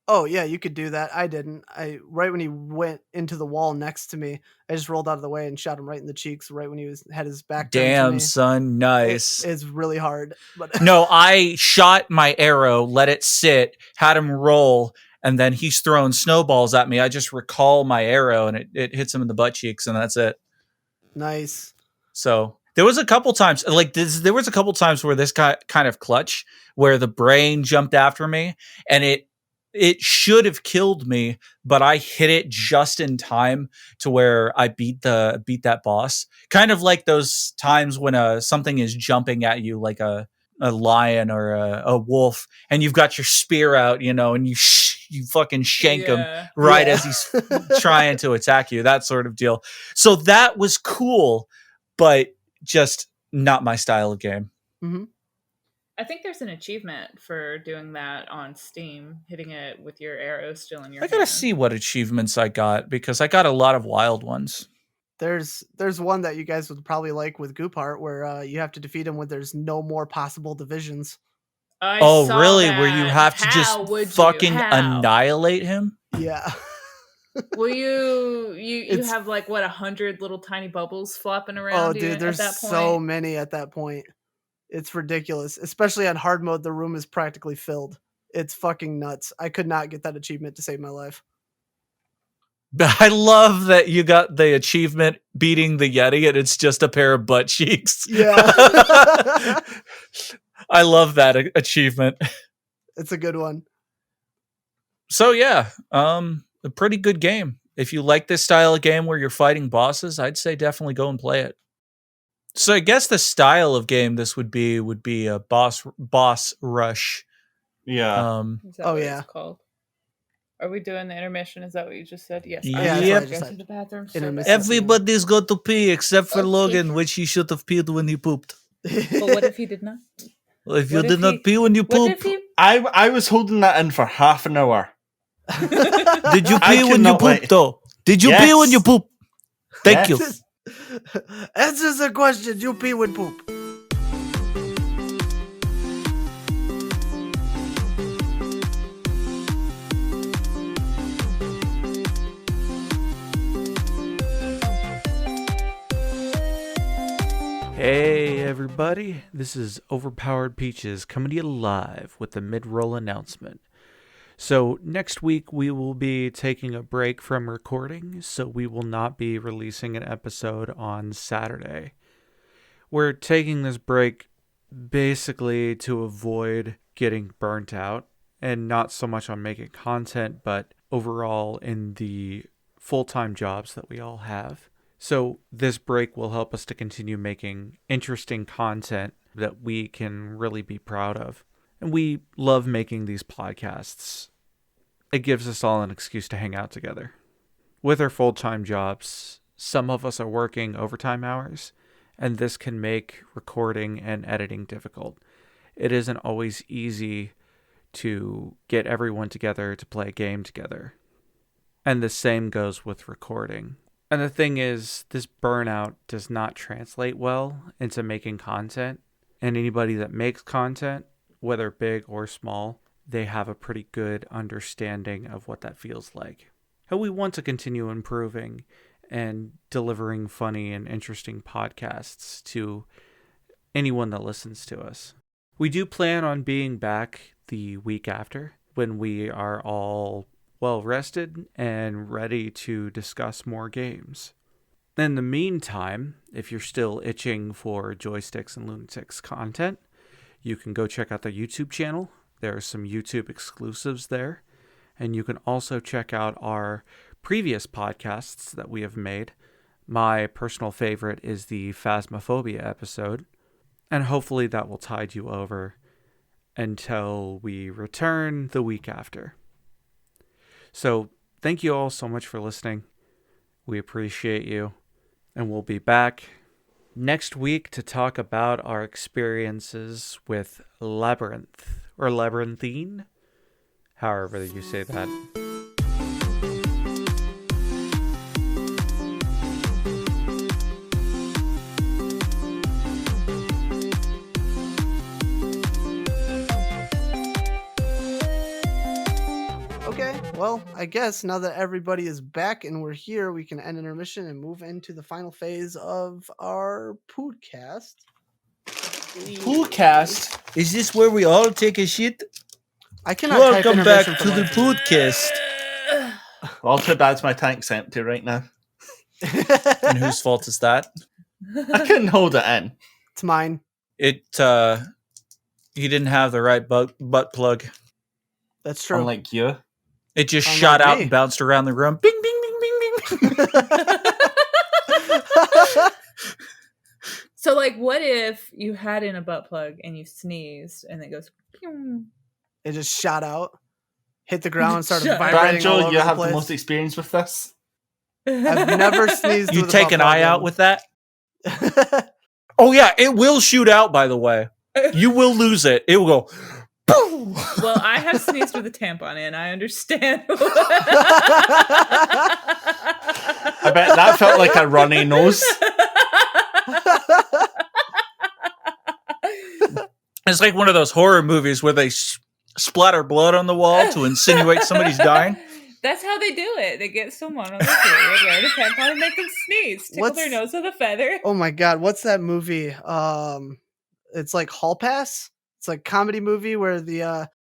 Oh yeah, you could do that. I didn't. Right when he went into the wall next to me, I just rolled out of the way and shot him right in the cheeks. Right when he had his back. Damn, son, nice. It's really hard. But no, I shot my arrow, let it sit, had him roll, and then he's throwing snowballs at me. I just recall my arrow and it hits him in the butt cheeks, and that's it. Nice. So there was a couple times where this guy kind of clutch where the brain jumped after me and it should have killed me, but I hit it just in time to where I beat that boss. Kind of like those times when something is jumping at you like a lion or a wolf, and you've got your spear out, and you fucking shank him as he's trying to attack you, that sort of deal. So that was cool, but just not my style of game. Mm-hmm. I think there's an achievement for doing that on Steam, hitting it with your arrow still in your hand. I gotta see what achievements I got, because I got a lot of wild ones. There's one that you guys would probably like with Goopart, where you have to defeat him when there's no more possible divisions. Really? That. Where you have to just fucking annihilate him? Yeah. Will you have like 100 little tiny bubbles flopping around? Oh, dude, there's so many at that point. It's ridiculous, especially on hard mode. The room is practically filled. It's fucking nuts. I could not get that achievement to save my life. I love that you got the achievement beating the Yeti and it's just a pair of butt cheeks. Yeah. I love that achievement. It's a good one. So yeah, a pretty good game. If you like this style of game where you're fighting bosses, I'd say definitely go and play it. So I guess the style of game this would be a boss rush. Yeah. Is that what it's called? Are we doing the intermission? Is that what you just said? Yes. Yeah. Yep. Go to the bathroom. Everybody's got to pee except for Logan, which he should have peed when he pooped. But what if he did not? Well, if you did not pee when you poop, I was holding that in for half an hour. Did you pee when you poop, though? Did you pee when you poop? Thank you. Answer the question. You pee when poop. Hey everybody, this is Overpowered Peaches coming to you live with the mid-roll announcement. So next week we will be taking a break from recording, so we will not be releasing an episode on Saturday. We're taking this break basically to avoid getting burnt out, and not so much on making content, but overall in the full-time jobs that we all have. So this break will help us to continue making interesting content that we can really be proud of. And we love making these podcasts. It gives us all an excuse to hang out together. With our full-time jobs, some of us are working overtime hours, and this can make recording and editing difficult. It isn't always easy to get everyone together to play a game together. And the same goes with recording. And the thing is, this burnout does not translate well into making content. And anybody that makes content, whether big or small, they have a pretty good understanding of what that feels like. And we want to continue improving and delivering funny and interesting podcasts to anyone that listens to us. We do plan on being back the week after, when we are all well rested and ready to discuss more games. In the meantime, if you're still itching for Joysticks and Lunatics content, you can go check out the YouTube channel. There are some YouTube exclusives there. And you can also check out our previous podcasts that we have made. My personal favorite is the Phasmophobia episode. And hopefully that will tide you over until we return the week after. So thank you all so much for listening. We appreciate you. And we'll be back next week to talk about our experiences with Labyrinth, or Labyrinthine, however you say that. Okay, well, I guess now that everybody is back and we're here, we can end intermission and move into the final phase of our podcast. Podcast? Is this where we all take a shit? I cannot type Welcome back intermission to for the life of me. podcast. Well, too bad my tank's empty right now. And whose fault is that? I couldn't hold it in. It's mine. It, he didn't have the right butt plug. That's true. Unlike you. It just Unlike shot out me. and bounced around the room. Bing, bing, bing, bing, bing. So, like, what if you had in a butt plug and you sneezed and it goes, pew? It just shot out, hit the ground, and started Shut up. vibrating all Banjo, over you the have place. the most experience with this. I've never sneezed. You with a take butt an plug eye out in. with that? Oh, yeah, it will shoot out, by the way. You will lose it. It will go. Boom. Well, I have sneezed with a tampon in. I understand. I bet that felt like a runny nose. It's like one of those horror movies where they splatter blood on the wall to insinuate somebody's dying. That's how they do it. They get someone on the period, wear a tampon, and make them sneeze. Tickle What's- their nose with a feather. Oh my god, what's that movie? It's like Hall Pass. It's like a comedy movie where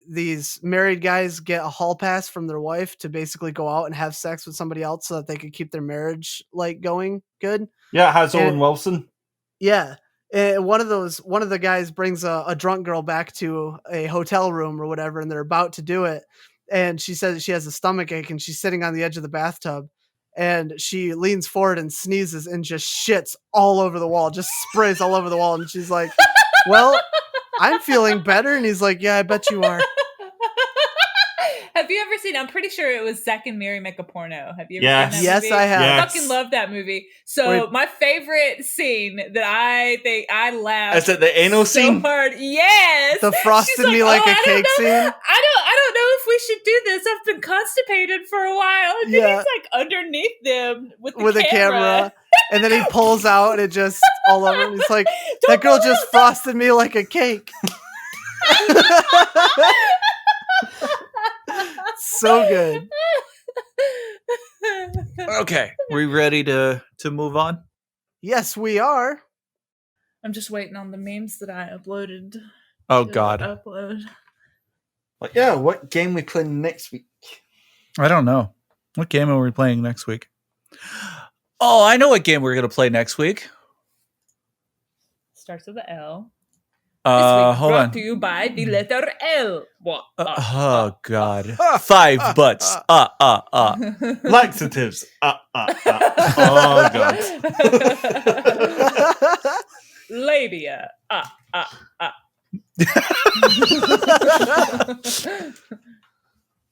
these married guys get a hall pass from their wife to basically go out and have sex with somebody else so that they could keep their marriage like going good. Yeah, it has And- Owen Wilson. Yeah. One of the guys brings a drunk girl back to a hotel room or whatever, and they're about to do it. And she says she has a stomach ache and she's sitting on the edge of the bathtub, and she leans forward and sneezes and just shits all over the wall, just sprays all over the wall. And she's like, well, I'm feeling better. And he's like, yeah, I bet you are. Have you ever seen? I'm pretty sure it was Zack and Mary Make a Porno. Have you ever Yes. seen that Yes, movie? I have. I Yes. fucking love that movie. So Wait. my favorite scene that I think I laughed Is it the anal so scene? hard. Yes. The frosted She's me like, like "Oh, a I don't cake know. scene. I don't know if we should do this. I've been constipated for a while. And then Yeah. he's like underneath them with With a camera. And then he pulls out and it just all over. And he's like, that girl just frosted me like a cake. So good. Okay. We ready to move on? Yes, we are. I'm just waiting on the memes that I uploaded. Oh, to God. Upload. But yeah, what game we playing next week? I don't know. What game are we playing next week? Oh, I know what game we're going to play next week. Starts with the L. This week Hold brought on. to you by the letter L. Oh, God. 5 butts. Laxatives. Oh, God. Labia.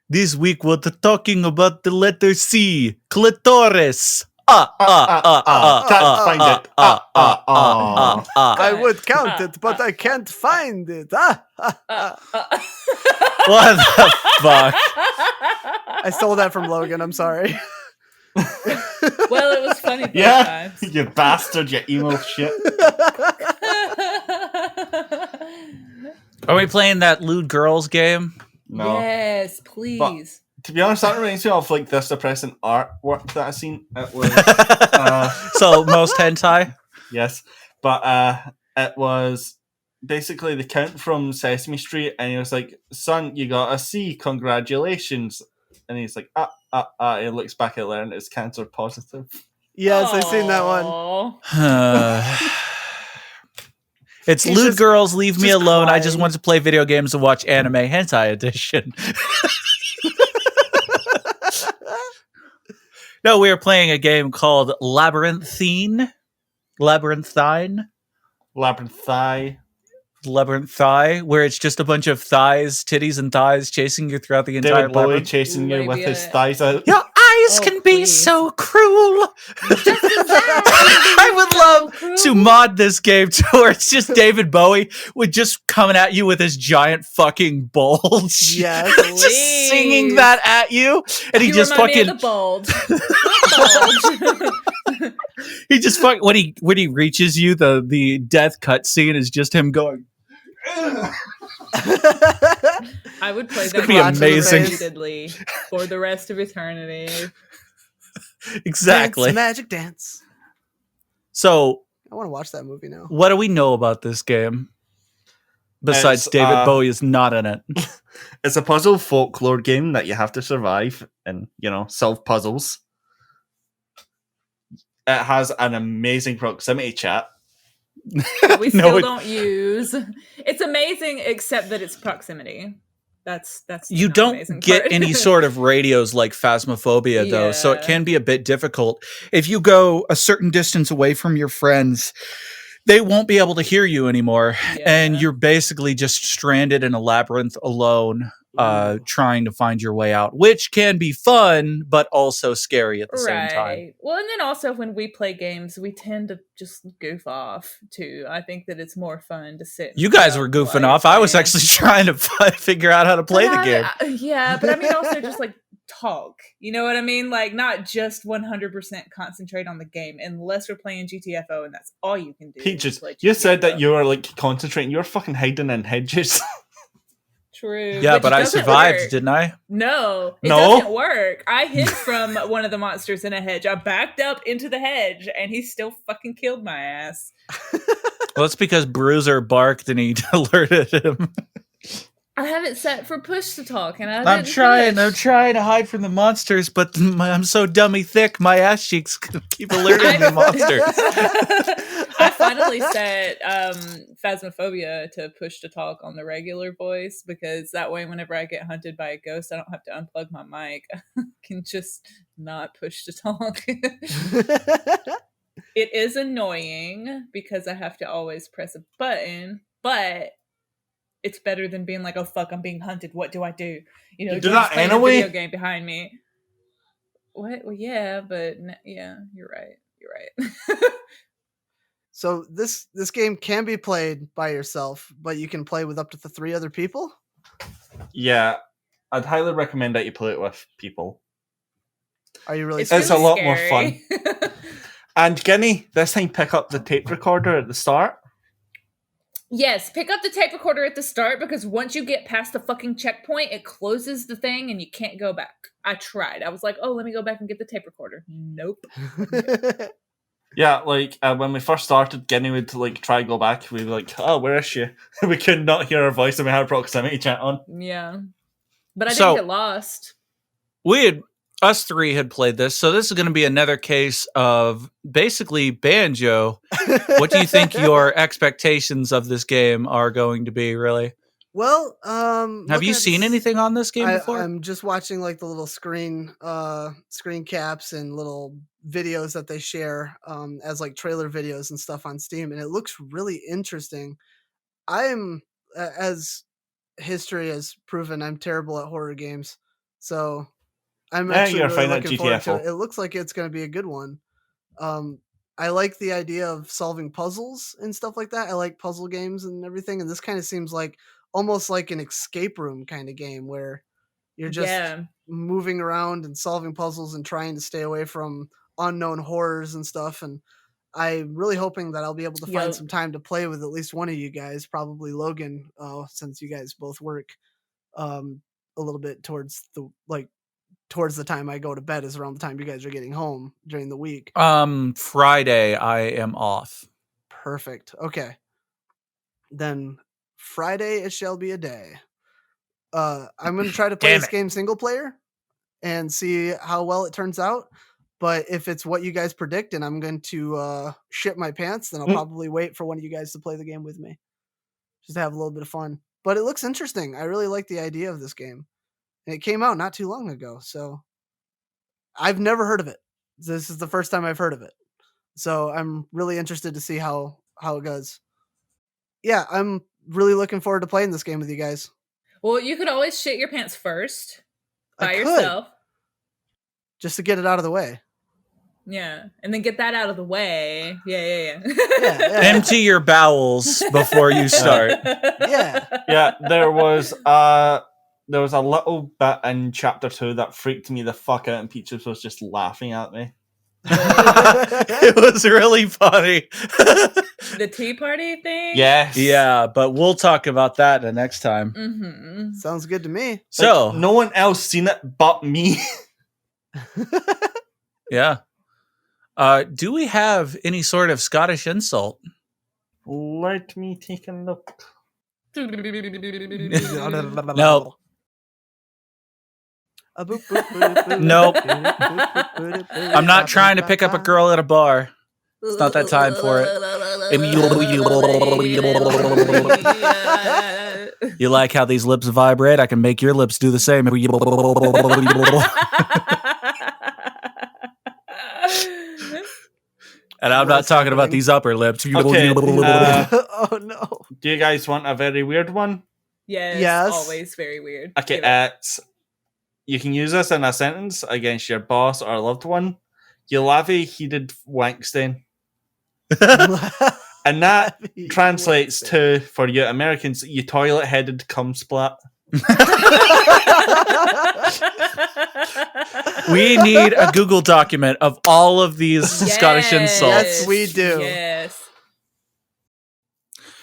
This week we're talking about the letter C. Clitoris. Can't find it. I would count it, but I can't find it. What the fuck? I stole that from Logan. I'm sorry. Well, it was funny both Yeah, times. you bastard, you emo shit. Are we playing that lewd girls game? No. Yes, please. To be honest, that reminds me of like this depressing artwork that I seen. It was So most hentai? yes, but it was basically the Count from Sesame Street, and he was like, "Son, you got a C, congratulations!" And he's like, He looks back at Learn, it's cancer positive. Yes, I've seen that one. Aw. It's He's lewd just- girls, leave me just alone. I just crying. want to play video games and watch anime hentai edition. No, we are playing a game called Labyrinthine, where it's just a bunch of thighs, titties, and thighs chasing you throughout the entire David Bowie labyrinth. chasing you with his Labia. thighs out. Yeah, Boys can be so cruel. I would love to mod this game to where it's just David Bowie with just coming at you with his giant fucking bulge. Yes, just singing that at you. And he just fucking the bulge. he just when he reaches you, the death cutscene is just him going. I would play that be amazing repeatedly for the rest of eternity. Exactly. Dance, magic dance. So I want to watch that movie now. what do we know about this game? Besides David Bowie is not in it. It's a puzzle folklore game that you have to survive and, solve puzzles. It has an amazing proximity chat. We still don't use. It's amazing, except that it's proximity. That's you don't get any sort of radios like Phasmophobia though, so it can be a bit difficult. If you go a certain distance away from your friends, they won't be able to hear you anymore, and you're basically just stranded in a labyrinth alone, trying to find your way out, which can be fun but also scary at the same time. Well, and then also when we play games, we tend to just goof off too. I think that it's more fun to sit. You guys were goofing off. I was actually trying to figure out how to play the game. But I mean also just like talk. You know what I mean? Like not just 100% concentrate on the game unless we're playing GTFO and that's all you can do. Peaches, you said that you were like concentrating. You were fucking hiding in hedges. True. Yeah, but I survived, didn't I? No, it doesn't work. I hid from one of the monsters in a hedge. I backed up into the hedge, and he still fucking killed my ass. Well, it's because Bruiser barked and he alerted him. I have it set for push to talk, and I'm trying to hide from the monsters, but I'm so dummy thick, my ass cheeks keep alerting the monsters. I finally set Phasmophobia to push to talk on the regular voice, because that way whenever I get hunted by a ghost, I don't have to unplug my mic. I can just not push to talk. It is annoying because I have to always press a button, but it's better than being like, oh fuck, I'm being hunted. What do I do? Do that anyway. Video game behind me. What? Well, yeah, but yeah, you're right. You're right. So this game can be played by yourself, but you can play with up to 3 other people? Yeah, I'd highly recommend that you play it with people. Are you really? It's a lot more fun. And Guinea, this time pick up the tape recorder at the start. Yes, pick up the tape recorder at the start, because once you get past the fucking checkpoint, it closes the thing and you can't go back. I tried. I was like, oh, let me go back and get the tape recorder. Nope. Yeah, like when we first started, Guinea would like try to go back. We were like, oh, where is she? We could not hear her voice and we had proximity chat on. Yeah. But I didn't get lost. Us 3 had played this, so this is going to be another case of basically Banjo. What do you think your expectations of this game are going to be, really? Well, have you seen anything on this game before? I'm just watching like the little screen caps and little videos that they share as like trailer videos and stuff on Steam, and it looks really interesting. I'm, as history has proven, I'm terrible at horror games, so I'm actually really looking forward to it. It looks like it's going to be a good one. I like the idea of solving puzzles and stuff like that. I like puzzle games and everything, and this kind of seems like almost like an escape room kind of game where you're just moving around and solving puzzles and trying to stay away from unknown horrors and stuff. And I'm really hoping that I'll be able to find some time to play with at least one of you guys, probably Logan, since you guys both work a little bit towards the time I go to bed is around the time you guys are getting home during the week. Friday I am off. Perfect. Okay. Then Friday it shall be a day. I'm going to try to play this game single player and see how well it turns out. But if it's what you guys predict and I'm going to shit my pants, then I'll probably wait for one of you guys to play the game with me. Just to have a little bit of fun. But it looks interesting. I really like the idea of this game. And it came out not too long ago, so I've never heard of it. This is the first time I've heard of it. So I'm really interested to see how it goes. Yeah, I'm really looking forward to playing this game with you guys. Well, you could always shit your pants first by yourself. just to get it out of the way. Yeah, and then get that out of the way. Yeah. Empty your bowels before you start. Yeah. There was a little bit in chapter 2 that freaked me the fuck out, and Peaches was just laughing at me. It was really funny. The tea party thing? Yes. Yeah, but we'll talk about that the next time. Mm-hmm. Sounds good to me. So no one else seen it but me. yeah. Do we have any sort of Scottish insult? Let me take a look. Nope. Nope. I'm not trying to pick up a girl at a bar. It's not that time for it. You like how these lips vibrate? I can make your lips do the same. And I'm not talking about these upper lips. Okay, oh no. do you guys want a very weird one? Yes. Always very weird. Okay, you can use this in a sentence against your boss or loved one. You have a heated wank stain. And that translates to, for you Americans, you toilet-headed cum splat. We need a Google document of all of these Scottish insults. Yes, we do. Yes.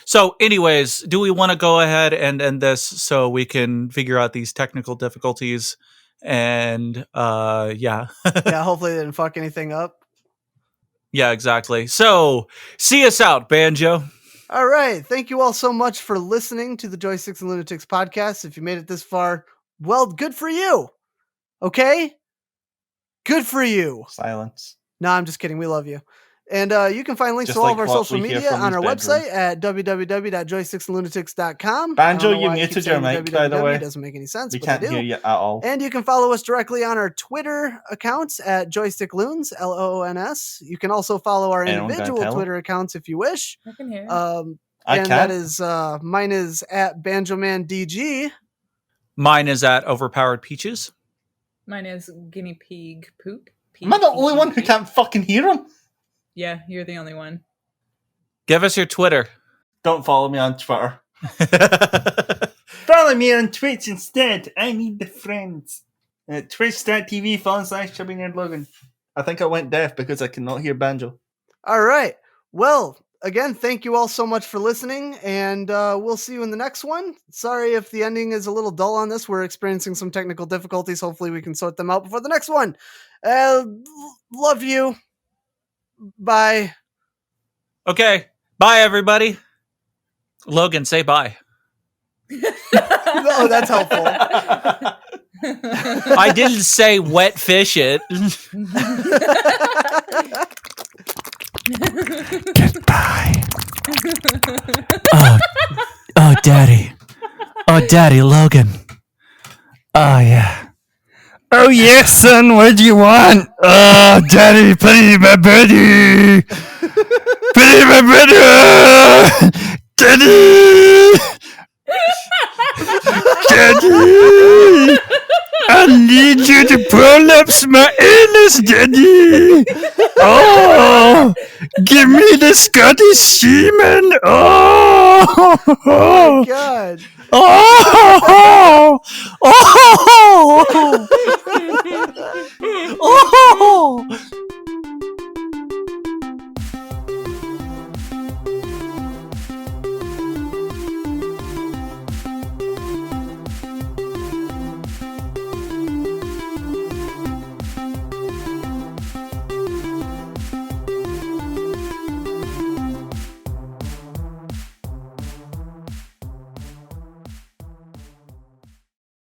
So, anyways, do we want to go ahead and end this so we can figure out these technical difficulties? And yeah. Yeah, hopefully they didn't fuck anything up. Yeah, exactly. So, see us out, Banjo. All right. Thank you all so much for listening to the Joysticks and Lunatics podcast. If you made it this far, well, good for you. Okay? Good for you. Silence. No, I'm just kidding. We love you. And you can find links Just to all like of our what social we hear media from on our his bedroom. website at www.joysticksandlunatics.com. Banjo, you muted your mic, by the way. It doesn't make any sense, We but can't I do. hear you at all. And you can follow us directly on our Twitter accounts at JoystickLoons, LOONS. You can also follow our Anyone gonna individual tell? Twitter accounts if you wish. I can hear. I And can. that is, mine is at BanjomanDudeGuy. Mine is at OverpoweredPeaches. Mine is guinea pig poop. Am I the only one who can't fucking hear him? Yeah, you're the only one. Give us your Twitter. Don't follow me on Twitter. Follow me on Twitch instead. I need the friends. Twitch.tv/ChubbyNerdLogan. I think I went deaf because I cannot hear Banjo. All right. Well, again, thank you all so much for listening, and we'll see you in the next one. Sorry if the ending is a little dull on this. We're experiencing some technical difficulties. Hopefully we can sort them out before the next one. Love you. Bye. Okay. Bye, everybody. Logan, say bye. Oh, that's helpful. I didn't say wet fish it. Goodbye. Oh, Daddy. Oh, Daddy, Logan. Oh, yeah. Oh, yes, son. What do you want? Oh, Daddy, please, my buddy. Please, my buddy. Daddy. Daddy. I need you to prolapse my anus, Daddy. Oh, give me the Scottish seaman. Oh, Oh, my God. oh, oh, oh.